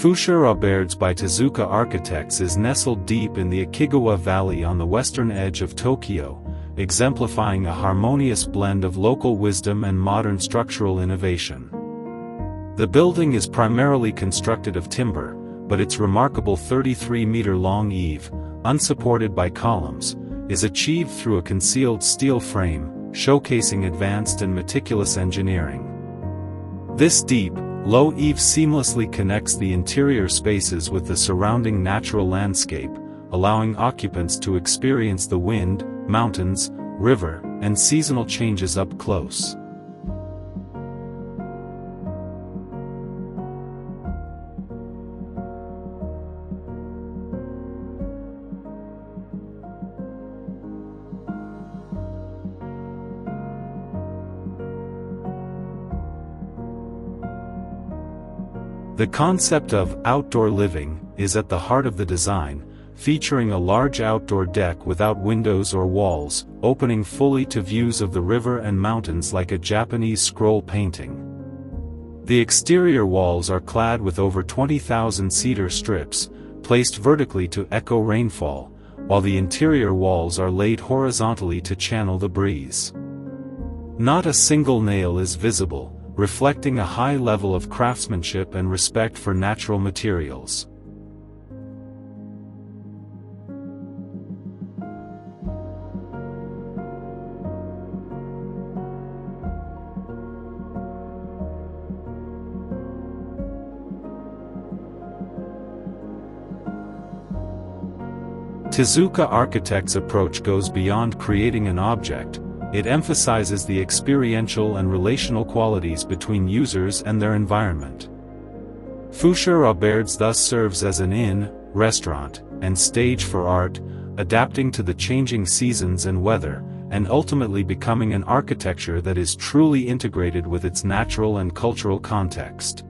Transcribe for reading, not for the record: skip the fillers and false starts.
Fushi Auberge by Tezuka Architects is nestled deep in the Akigawa Valley on the western edge of Tokyo, exemplifying a harmonious blend of local wisdom and modern structural innovation. The building is primarily constructed of timber, but its remarkable 33-meter-long eave, unsupported by columns, is achieved through a concealed steel frame, showcasing advanced and meticulous engineering. This deep, low eave seamlessly connects the interior spaces with the surrounding natural landscape, allowing occupants to experience the wind, mountains, river, and seasonal changes up close. The concept of outdoor living is at the heart of the design, featuring a large outdoor deck without windows or walls, opening fully to views of the river and mountains like a Japanese scroll painting. The exterior walls are clad with over 20,000 cedar strips, placed vertically to echo rainfall, while the interior walls are laid horizontally to channel the breeze. Not a single nail is visible, reflecting a high level of craftsmanship and respect for natural materials. Tezuka Architects' approach goes beyond creating an object. It emphasizes the experiential and relational qualities between users and their environment. Fushi Auberge thus serves as an inn, restaurant, and stage for art, adapting to the changing seasons and weather, and ultimately becoming an architecture that is truly integrated with its natural and cultural context.